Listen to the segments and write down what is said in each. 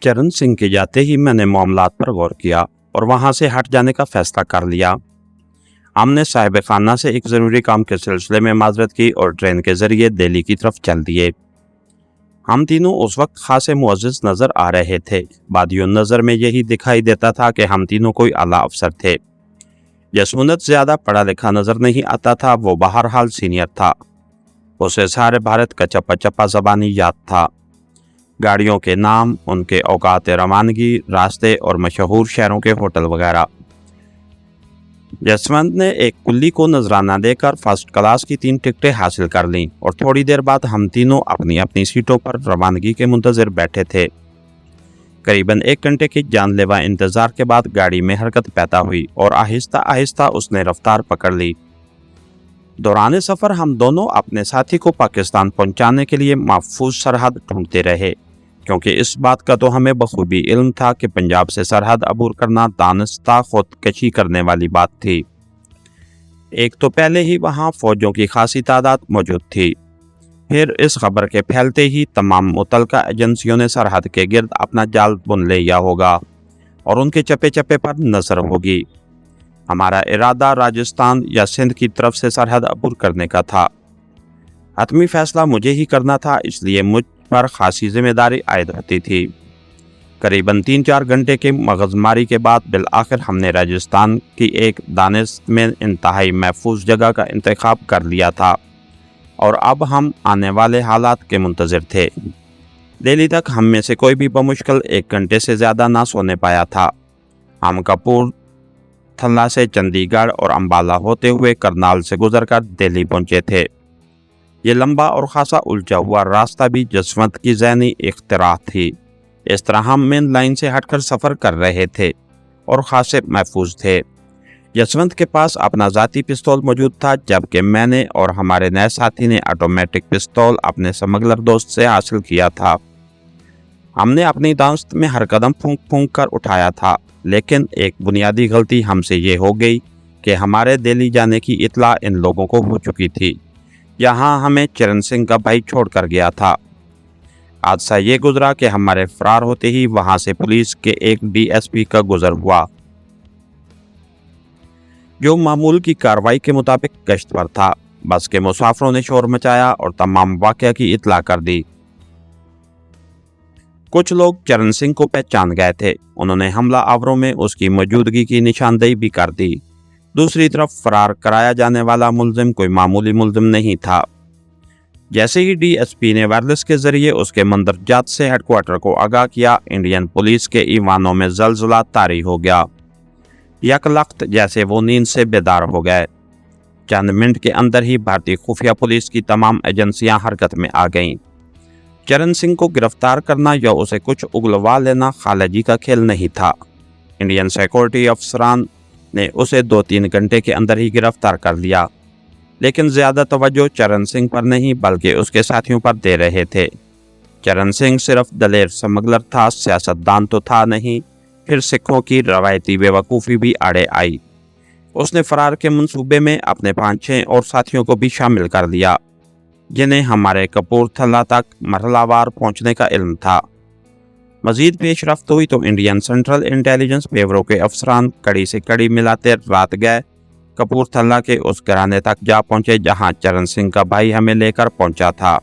चरण सिंह के जाते ही मैंने मामलात पर गौर किया और वहां से हट जाने का फैसला कर लिया। हमने साहिब खाना से एक ज़रूरी काम के सिलसिले में माजरत की और ट्रेन के ज़रिए दिल्ली की तरफ चल दिए। हम तीनों उस वक्त खासे मुअज़्ज़ज़ नज़र आ रहे थे। बादियों नज़र में यही दिखाई देता था कि हम तीनों कोई आला अफसर थे। जसमुनत ज़्यादा पढ़ा लिखा नज़र नहीं आता था, वो बहरहाल सीनियर था। उसे सारे भारत का चप्पा चप्पा ज़बानी याद था। गाड़ियों के नाम, उनके औकात रवानगी, रास्ते और मशहूर शहरों के होटल वगैरह। जसवंत ने एक कुल्ली को नजराना देकर फर्स्ट क्लास की 3 टिकटें हासिल कर लीं और थोड़ी देर बाद हम तीनों अपनी अपनी सीटों पर रवानगी के मुंतज़िर बैठे थे। करीबन 1 घंटे की जानलेवा इंतज़ार के बाद गाड़ी में हरकत पैदा हुई और आहिस्ता आहिस्ता उसने रफ्तार पकड़ ली। दौरान सफ़र हम दोनों अपने साथी को पाकिस्तान पहुंचाने के लिए महफूज सरहद ढूंढते रहे, क्योंकि इस बात का तो हमें बखूबी इल्म था कि पंजाब से सरहद अबूर करना दानिस्ता खुदकशी करने वाली बात थी। एक तो पहले ही वहां फौजों की खासी तादाद मौजूद थी, फिर इस खबर के फैलते ही तमाम मुतलका एजेंसियों ने सरहद के गिर्द अपना जाल बुन लिया होगा और उनके चप्पे चप्पे पर नजर होगी। हमारा इरादा राजस्थान या सिंध की तरफ से सरहद अबूर करने का था। हतमी फैसला मुझे ही करना था, इसलिए मुझ पर खासी जिम्मेदारी आयद होती थी। करीबन 3-4 घंटे के मगजमारी के बाद बिलआखिर हमने राजस्थान की एक दानिश में इंतहाई महफूज जगह का इंतखाब कर लिया था और अब हम आने वाले हालात के मुंतज़िर थे। दिल्ली तक हम में से कोई भी बमुश्किल 1 घंटे से ज़्यादा ना सोने पाया था। हम कपूरथला से चंडीगढ़ और अम्बाला होते हुए करनाल से गुजरकर दिल्ली पहुंचे थे। ये लंबा और खासा उलझा हुआ रास्ता भी जसवंत की ज़हनी इख्तिराह थी। इस तरह हम मेन लाइन से हटकर सफ़र कर रहे थे और खासे महफूज थे। जसवंत के पास अपना ज़ाती पिस्तौल मौजूद था, जबकि मैंने और हमारे नए साथी ने ऑटोमेटिक पिस्तौल अपने स्मगलर दोस्त से हासिल किया था। हमने अपनी दास्त में हर कदम फूंक फूंक कर उठाया था, लेकिन एक बुनियादी गलती हमसे ये हो गई कि हमारे दिल्ली जाने की इत्ला इन लोगों को हो चुकी थी। यहाँ हमें चरण सिंह का भाई छोड़ कर गया था। हादसा ये गुजरा कि हमारे फरार होते ही वहाँ से पुलिस के एक DSP का गुजर हुआ, जो मामूल की कार्रवाई के मुताबिक गश्त पर था। बस के मुसाफिरों ने शोर मचाया और तमाम वाक़या की इत्ला कर दी। कुछ लोग चरण सिंह को पहचान गए थे। उन्होंने हमला आवरों में उसकी मौजूदगी की निशानदेही भी कर दी। दूसरी तरफ फरार कराया जाने वाला मुल्जिम कोई मामूली मुल्जिम नहीं था। जैसे ही DSP ने वायरलेस के जरिए उसके मंदरजात से हेडक्वार्टर को आगाह किया, इंडियन पुलिस के ईवानों में जलजला तारी हो गया। यकलख्त जैसे वो नींद से बेदार हो गए। चंद मिनट के अंदर ही भारतीय खुफिया पुलिस की तमाम एजेंसियां हरकत में आ गईं। चरण सिंह को गिरफ्तार करना या उसे कुछ उगलवा लेना खालिजी का खेल नहीं था। इंडियन सिक्योरिटी अफसरान ने उसे 2-3 घंटे के अंदर ही गिरफ्तार कर लिया, लेकिन ज़्यादा तवज्जो चरण सिंह पर नहीं बल्कि उसके साथियों पर दे रहे थे। चरण सिंह सिर्फ दलेर स्मगलर था, सियासतदान तो था नहीं। फिर सिखों की रवायती बेवकूफ़ी भी आड़े आई। उसने फरार के मंसूबे में अपने 5-6 और साथियों को भी शामिल कर लिया, जिन्हें हमारे कपूरथला तक मरहलावार पहुंचने का इल्म था। मजीद पेशरफ्त हुई तो इंडियन सेंट्रल इंटेलिजेंस ब्यूरो के अफसरान कड़ी से कड़ी मिलाते रात गए कपूरथला के उस घराने तक जा पहुंचे जहां चरण सिंह का भाई हमें लेकर पहुंचा था।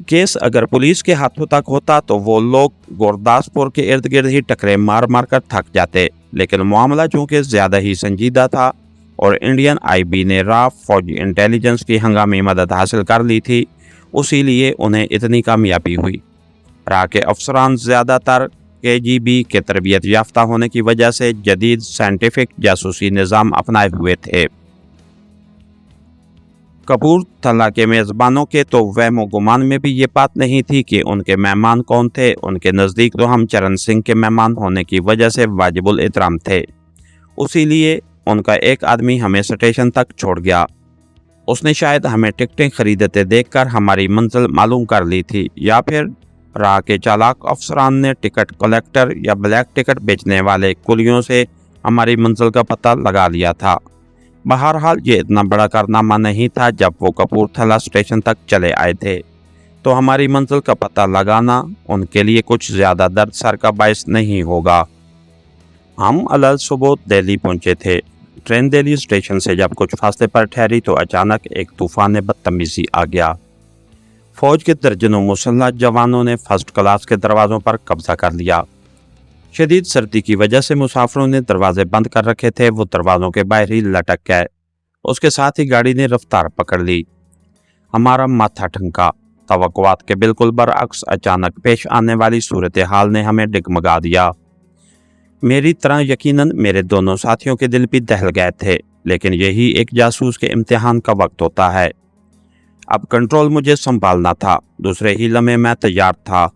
केस अगर पुलिस के हाथों तक होता तो वो लोग गुरदासपुर के इर्द गिर्द ही टकरे मार मार कर थक जाते, लेकिन मामला चूँकि ज़्यादा ही संजीदा था और इंडियन IB ने राफ फौजी इंटेलिजेंस की हंगामी मदद हासिल कर ली थी, उसी लिए उन्हें इतनी कामयाबी हुई। रा के अफसरान ज़्यादातर KGB के तरबियत याफ्ता होने की वजह से जदीद साइंटिफिक जासूसी निज़ाम अपनाए हुए थे। कपूरथला के मेज़बानों के तो वहमो गुमान में भी ये बात नहीं थी कि उनके मेहमान कौन थे। उनके नज़दीक तो हम चरण सिंह के मेहमान होने की वजह से वाजिबुल एहतराम थे। उसी लिए उनका एक आदमी हमें स्टेशन तक छोड़ गया। उसने शायद हमें टिकटें खरीदते देखकर हमारी मंजिल मालूम कर ली थी, या फिर राह के चालाक अफसरान ने टिकट कलेक्टर या ब्लैक टिकट बेचने वाले कुलियों से हमारी मंजिल का पता लगा लिया था। बहरहाल ये इतना बड़ा कारनामा नहीं था जब वो कपूरथला स्टेशन तक चले आए थे। तो हमारी मंजिल का पता लगाना उनके लिए कुछ ज़्यादा दर्द सर का बायस नहीं होगा। हम अलग सुबह दिल्ली पहुंचे थे। ट्रेन दिल्ली स्टेशन से जब कुछ फासले पर ठहरी तो अचानक एक तूफान बदतमीजी आ गया। फौज के दर्जनों मुसल्लह जवानों ने फर्स्ट क्लास के दरवाज़ों पर कब्जा कर लिया। शदीद सर्दी की वजह से मुसाफिरों ने दरवाजे बंद कर रखे थे, वो दरवाज़ों के बाहर ही लटक गए। उसके साथ ही गाड़ी ने रफ्तार पकड़ ली। हमारा माथा ठनका। तवक्कुआत के बिल्कुल बरअक्स अचानक पेश आने वाली सूरत हाल ने हमें डगमगा दिया। मेरी तरह यकीनन मेरे दोनों साथियों के दिल भी दहल गए थे, लेकिन यही एक जासूस के इम्तिहान का वक्त होता है। अब कंट्रोल मुझे संभालना था। दूसरे ही लम्हे मैं तैयार था।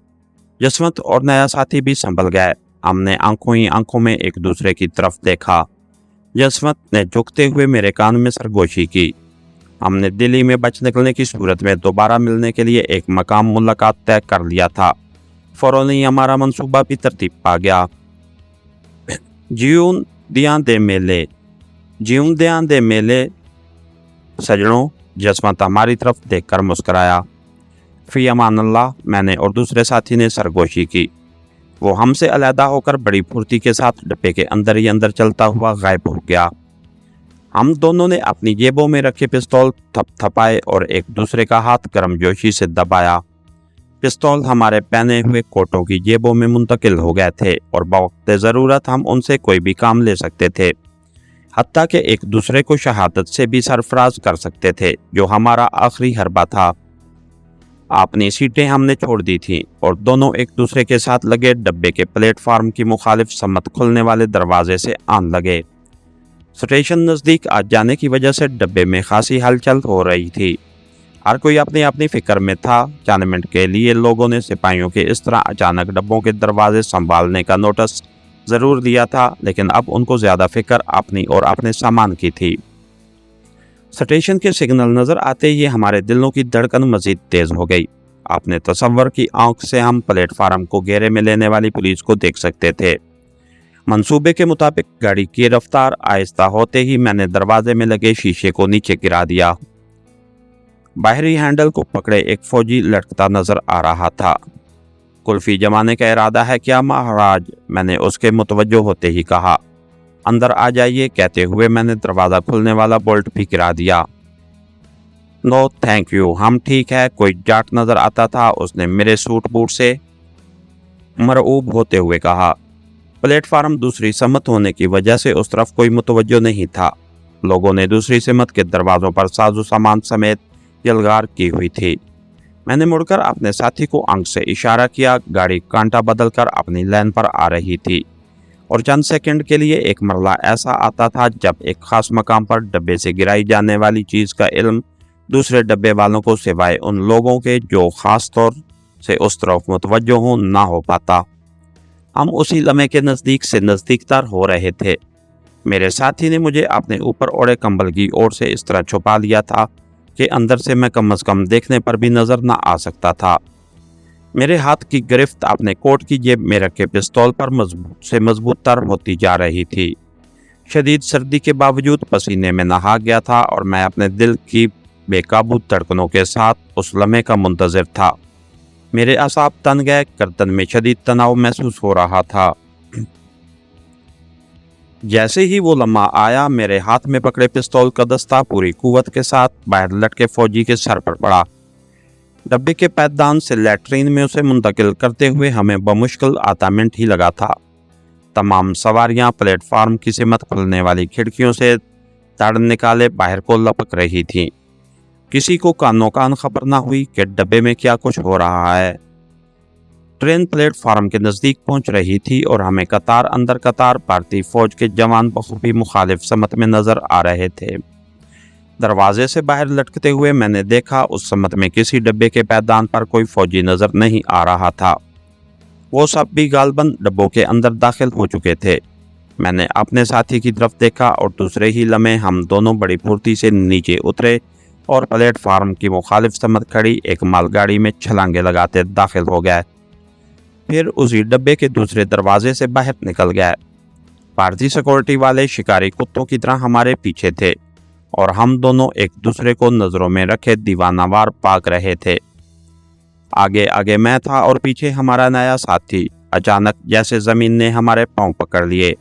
जसवंत और नया साथी भी संभल गए। हमने आंखों ही आंखों में एक दूसरे की तरफ देखा। जसवंत ने झुकते हुए मेरे कान में सरगोशी की। हमने दिल्ली में बच निकलने की सूरत में दोबारा मिलने के लिए एक मकाम मुलाकात तय कर लिया था। फौरन ही हमारा मंसूबा भी तरतीब पा गया। जिउंदियां दे मेले सजनों, जसवंत हमारी तरफ देखकर मुस्कराया। फी अमान अल्लाह, मैंने और दूसरे साथी ने सरगोशी की। वो हमसे अलहदा होकर बड़ी फुर्ती के साथ डब्बे के अंदर ही अंदर चलता हुआ गायब हो गया। हम दोनों ने अपनी जेबों में रखे पिस्तौल थपथपाए और एक दूसरे का हाथ गर्मजोशी से दबाया। पिस्तौल हमारे पहने हुए कोटों की जेबों में मुंतकिल हो गए थे और बवक्त ज़रूरत हम उनसे कोई भी काम ले सकते थे, हत्ता कि एक दूसरे को शहादत से भी सरफराज कर सकते थे, जो हमारा आखिरी हरबा था। अपनी सीटें हमने छोड़ दी थीं और दोनों एक दूसरे के साथ लगे डब्बे के प्लेटफार्म की मुखालिफ सम्मत खुलने वाले दरवाजे से आन लगे। स्टेशन नज़दीक आ जाने की वजह से डब्बे में खासी हलचल हो रही थी। हर कोई अपनी अपनी फिक्र में था। चंद मिनट के लिए लोगों ने सिपाहियों के इस तरह अचानक डब्बों के दरवाजे संभालने का नोटिस ज़रूर दिया था, लेकिन अब उनको ज़्यादा फिक्र अपनी और अपने सामान की थी। स्टेशन के सिग्नल नज़र आते ही हमारे दिलों की धड़कन मज़ीद तेज़ हो गई। आपने तसव्वुर की आंख से हम प्लेटफार्म को घेरे में लेने वाली पुलिस को देख सकते थे। मंसूबे के मुताबिक गाड़ी की रफ्तार आहिस्ता होते ही मैंने दरवाजे में लगे शीशे को नीचे गिरा दिया। बाहरी हैंडल को पकड़े एक फौजी लटकता नजर आ रहा था। कुल्फी जमाने का इरादा है क्या महाराज? मैंने उसके मुतवज्जो होते ही कहा। अंदर आ जाइए कहते हुए मैंने दरवाज़ा खुलने वाला बोल्ट भी गिरा दिया। नो थैंक यू, हम ठीक है। कोई जाट नजर आता था, उसने मेरे सूट बूट से मरऊब होते हुए कहा। प्लेटफार्म दूसरी सम्मत होने की वजह से उस तरफ कोई मुतवज्जो नहीं था। लोगों ने दूसरी सम्मत के दरवाज़ों पर साजो सामान समेत यलगार की हुई थी। मैंने मुड़कर अपने साथी को आंख से इशारा किया। गाड़ी कांटा बदलकर अपनी लाइन पर आ रही थी और चंद सेकंड के लिए एक मरला ऐसा आता था जब एक खास मकाम पर डब्बे से गिराई जाने वाली चीज़ का इल्म दूसरे डब्बे वालों को सिवाय उन लोगों के जो ख़ास तौर से उस तरफ मुतवज्जो हों ना हो पाता। हम उसी लम्हे के नज़दीक से नज़दीकतर हो रहे थे। मेरे साथी ने मुझे अपने ऊपर ओढ़े कंबल की ओर से इस तरह छुपा लिया था कि अंदर से मैं कम अज़ कम देखने पर भी नज़र न आ सकता था। मेरे हाथ की गिरफ्त अपने कोट की जेब में रखे पिस्तौल पर मजबूत तर होती जा रही थी। शदीद सर्दी के बावजूद पसीने में नहा गया था और मैं अपने दिल की बेकाबू धड़कनों के साथ उस लम्हे का मुंतज़िर था। मेरे असाब तन गए, गर्दन में शदीद तनाव महसूस हो रहा था। जैसे ही वो लम्हा आया, मेरे हाथ में पकड़े पिस्तौल का दस्ता पूरी कुव्वत के साथ बाहर लटके फौजी के सर पर पड़ा। डब्बे के पैदान से लैट्रीन में उसे मुंतकिल करते हुए हमें बमुश्किल आधा मिनट ही लगा था। तमाम सवारियां प्लेटफार्म की सिमत खुलने वाली खिड़कियों से तड़ निकाले बाहर को लपक रही थीं। किसी को कानो कान खबर ना हुई कि डब्बे में क्या कुछ हो रहा है। ट्रेन प्लेटफार्म के नज़दीक पहुंच रही थी और हमें कतार अंदर कतार भारतीय फौज के जवान बखूबी मुखालिफ समत में नज़र आ रहे थे। दरवाजे से बाहर लटकते हुए मैंने देखा उस समत में किसी डब्बे के पैदान पर कोई फौजी नज़र नहीं आ रहा था। वो सब भी गालबन डब्बों के अंदर दाखिल हो चुके थे। मैंने अपने साथी की तरफ देखा और दूसरे ही लम्हे हम दोनों बड़ी फुर्ती से नीचे उतरे और प्लेटफार्म की मुखालिफ समत खड़ी एक मालगाड़ी में छलांगे लगाते दाखिल हो गए। फिर उसी डब्बे के दूसरे दरवाजे से बाहर निकल गए। भारतीय सिक्योरिटी वाले शिकारी कुत्तों की तरह हमारे पीछे थे और हम दोनों एक दूसरे को नज़रों में रखे दीवानावार पाक रहे थे। आगे आगे मैं था और पीछे हमारा नया साथी। अचानक जैसे जमीन ने हमारे पांव पकड़ लिए।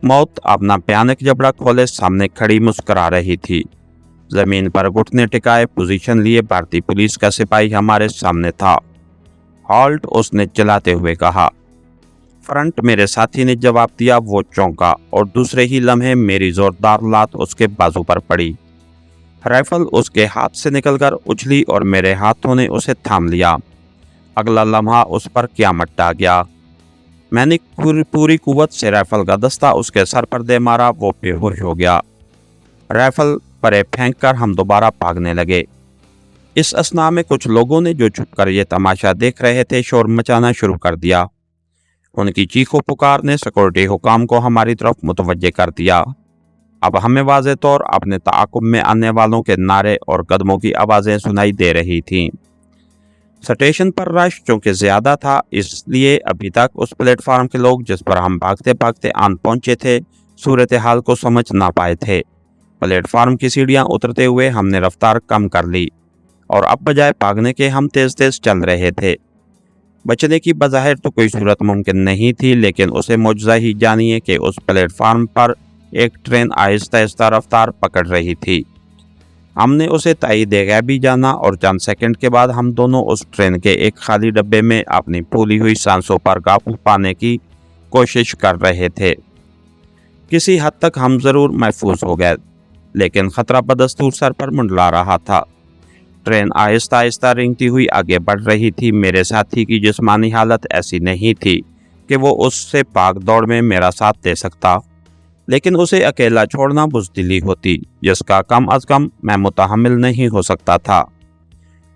मौत अपना भयानक जबड़ा खोले सामने खड़ी मुस्कुरा रही थी। जमीन पर घुटने टिकाए पोजीशन लिए भारतीय पुलिस का सिपाही हमारे सामने था। हॉल्ट, उसने चिल्लाते हुए कहा। फ्रंट, मेरे साथी ने जवाब दिया। वो चौंका और दूसरे ही लम्हे मेरी जोरदार लात उसके बाजू पर पड़ी। राइफल उसके हाथ से निकलकर उछली और मेरे हाथों ने उसे थाम लिया। अगला लम्हा उस पर क़यामत टा गया। मैंने पूरी कुव्वत से राइफल का दस्ता उसके सर पर दे मारा। वो बेहोश हो गया। राइफल परे फेंक कर हम दोबारा भागने लगे। इस असना में कुछ लोगों ने जो छुपकर ये तमाशा देख रहे थे शोर मचाना शुरू कर दिया। उनकी चीखों पुकार ने सिक्योरिटी हुकाम को हमारी तरफ मुतवज्जे कर दिया। अब हमें वाज़े तौर अपने ताक़ुब में आने वालों के नारे और कदमों की आवाज़ें सुनाई दे रही थीं। स्टेशन पर रश चूंकि ज़्यादा था, इसलिए अभी तक उस प्लेटफार्म के लोग जिस पर हम भागते भागते आन पहुंचे थे सूरत हाल को समझ ना पाए थे। प्लेटफार्म की सीढ़ियां उतरते हुए हमने रफ्तार कम कर ली और अब बजाय भागने के हम तेज तेज चल रहे थे। बचने की बज़ाहिर तो कोई सूरत मुमकिन नहीं थी, लेकिन उसे मौजज़ा ही जानिए कि उस प्लेटफार्म पर एक ट्रेन आहिस्ता आहिस्ता रफ्तार पकड़ रही थी। हमने उसे ताईद गैबी जाना और चंद सेकंड के बाद हम दोनों उस ट्रेन के एक खाली डब्बे में अपनी फूली हुई सांसों पर काबू पाने की कोशिश कर रहे थे। किसी हद तक हम ज़रूर महफूज हो गए, लेकिन खतरा बदस्तूर सर पर मंडला रहा था। ट्रेन आहिस्ता आहिस्ता रेंगती हुई आगे बढ़ रही थी। मेरे साथी की जिस्मानी हालत ऐसी नहीं थी कि वो उससे भाग दौड़ में मेरा साथ दे सकता, लेकिन उसे अकेला छोड़ना बुज़दिली होती जिसका कम अज़ कम मैं मुतहम्मिल नहीं हो सकता था।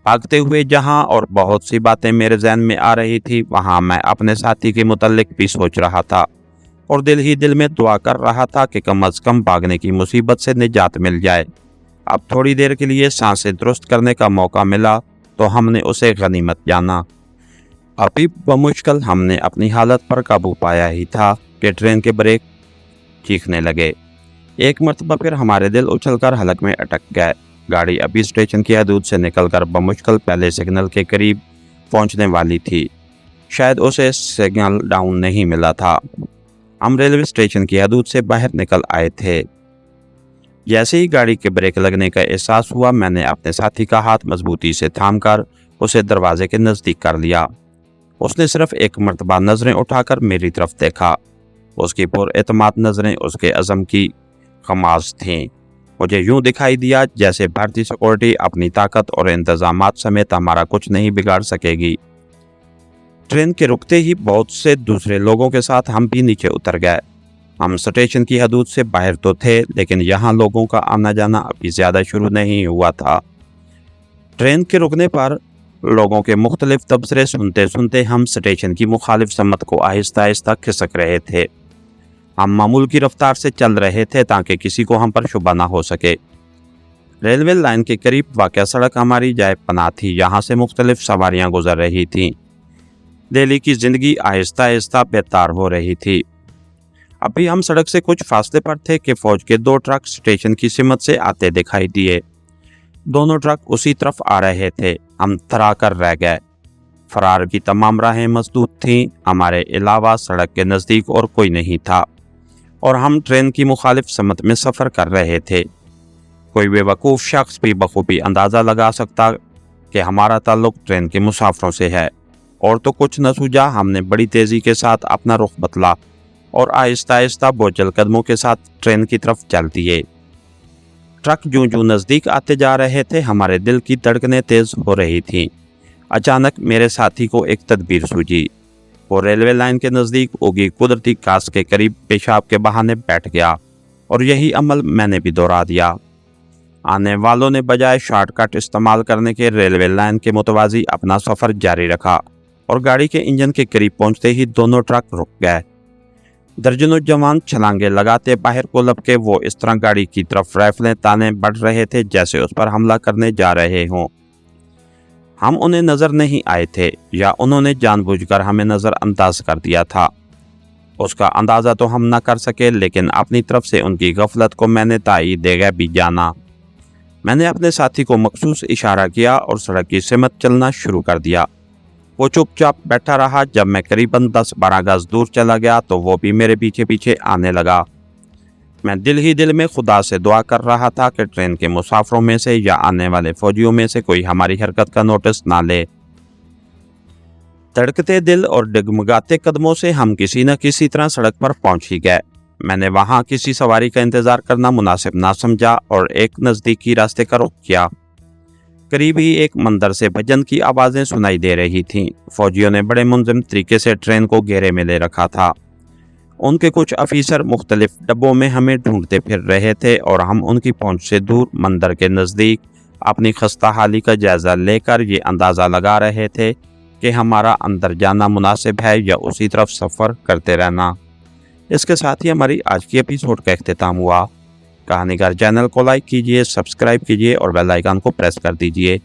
भागते हुए जहां और बहुत सी बातें मेरे जहन में आ रही थी, वहां मैं अपने साथी के मुतल्लिक भी सोच रहा था और दिल ही दिल में दुआ कर रहा था कि कम अज़ कम भागने की मुसीबत से निजात मिल जाए। अब थोड़ी देर के लिए सांसें दुरुस्त करने का मौका मिला तो हमने उसे गनीमत जाना। अभी बमुश्किल हमने अपनी हालत पर काबू पाया ही था कि ट्रेन के ब्रेक चीखने लगे। एक मरतबा फिर हमारे दिल उछलकर हलक में अटक गए। गाड़ी अभी स्टेशन की हदूद से निकलकर बमुश्किल पहले सिग्नल के करीब पहुंचने वाली थी। शायद उसे सिग्नल डाउन नहीं मिला था। हम रेलवे स्टेशन की हदूद से बाहर निकल आए थे। जैसे ही गाड़ी के ब्रेक लगने का एहसास हुआ, मैंने अपने साथी का हाथ मजबूती से थामकर उसे दरवाजे के नज़दीक कर लिया। उसने सिर्फ एक मरतबा नज़रें उठाकर मेरी तरफ देखा। उसकी पुरएतमाद नज़रें उसके अज़म की खमास थीं। मुझे यूं दिखाई दिया जैसे भारतीय सिक्योरिटी अपनी ताकत और इंतजामात समेत हमारा कुछ नहीं बिगाड़ सकेगी। ट्रेन के रुकते ही बहुत से दूसरे लोगों के साथ हम भी नीचे उतर गए। हम स्टेशन की हदूद से बाहर तो थे, लेकिन यहाँ लोगों का आना जाना अभी ज़्यादा शुरू नहीं हुआ था। ट्रेन के रुकने पर लोगों के मुख्तलिफ तबसरे सुनते सुनते हम स्टेशन की मुखालिफ सम्मत को आहिस्ता आहिस्ता खिसक रहे थे। हम मामूल की रफ्तार से चल रहे थे ताकि किसी को हम पर शुबा ना हो सके। रेलवे लाइन के करीब वाक़या सड़क हमारी जाए पनाह थी। यहाँ से मुख्तलिफ सवारियाँ गुजर रही थीं। दिल्ली की ज़िंदगी आहिस्ता आहिस्ता बेतार हो रही थी। अभी हम सड़क से कुछ फासले पर थे कि फ़ौज के 2 ट्रक स्टेशन की सिमत से आते दिखाई दिए। दोनों ट्रक उसी तरफ आ रहे थे। हम थरा कर रह गए। फरार की तमाम राहें मसदूद थीं। हमारे अलावा सड़क के नज़दीक और कोई नहीं था और हम ट्रेन की मुखालिफ समत में सफ़र कर रहे थे। कोई बेवकूफ़ शख्स भी बखूबी अंदाज़ा लगा सकता कि हमारा ताल्लुक़ ट्रेन के मुसाफिरों से है। और तो कुछ न सूझा, हमने बड़ी तेज़ी के साथ अपना रुख बदला और आहिस्ता आहिस्ता बोझल कदमों के साथ ट्रेन की तरफ चल दिए। ट्रक जूं जूं नज़दीक आते जा रहे थे, हमारे दिल की धड़कनें तेज़ हो रही थीं। अचानक मेरे साथी को एक तदबीर सूझी। वो रेलवे लाइन के नज़दीक उगी कुदरती घास के करीब पेशाब के बहाने बैठ गया और यही अमल मैंने भी दोहरा दिया। आने वालों ने बजाय शॉर्टकट इस्तेमाल करने के रेलवे लाइन के मुतवाज़ी अपना सफ़र जारी रखा और गाड़ी के इंजन के करीब पहुंचते ही दोनों ट्रक रुक गए। दर्जनों जवान छलांगे लगाते बाहर को लपके वो इस तरह गाड़ी की तरफ राइफलें ताने बढ़ रहे थे जैसे उस पर हमला करने जा रहे हों। हम उन्हें नज़र नहीं आए थे या उन्होंने जानबूझकर हमें नज़रअंदाज कर दिया था। उसका अंदाज़ा तो हम न कर सके, लेकिन अपनी तरफ से उनकी गफलत को मैंने ताईद भी जाना। میں نے اپنے ساتھی کو مخصوص اشارہ کیا اور سڑک کی سمت چلنا شروع کر دیا۔ وہ چپ چاپ بیٹھا رہا۔ جب میں قریباً 10-12 گز دور چلا گیا تو وہ بھی میرے پیچھے پیچھے آنے لگا۔ میں دل ہی دل میں خدا سے دعا کر رہا تھا کہ ٹرین کے مسافروں میں سے یا آنے والے فوجیوں میں سے کوئی ہماری حرکت کا نوٹس نہ لے۔ تڑکتے دل اور ڈگمگاتے قدموں سے ہم کسی نہ کسی طرح سڑک پر پہنچ ہی گئے۔ میں نے وہاں کسی سواری کا انتظار کرنا مناسب نہ سمجھا اور ایک نزدیکی راستے کا رخ کیا۔ قریب ہی ایک مندر سے بھجن کی آوازیں سنائی دے رہی تھیں۔ فوجیوں نے بڑے منظم طریقے سے ٹرین کو گھیرے میں لے رکھا تھا۔ ان کے کچھ افیسر مختلف ڈبوں میں ہمیں ڈھونڈتے پھر رہے تھے اور ہم ان کی پہنچ سے دور مندر کے نزدیک اپنی خستہ حالی کا جائزہ لے کر یہ اندازہ لگا رہے تھے کہ ہمارا اندر جانا مناسب ہے یا اسی طرف سفر کرتے رہنا۔ اس کے ساتھ ہی ہماری آج کی ایپیسوڈ کا اختتام ہوا۔ کہانی گار چینل کو لائک کیجئے، سبسکرائب کیجئے اور بیل آئیکن کو پریس کر دیجئے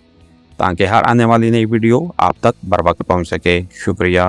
تاکہ ہر آنے والی نئی ویڈیو آپ تک بر وقت پہنچ سکے۔ شکریہ۔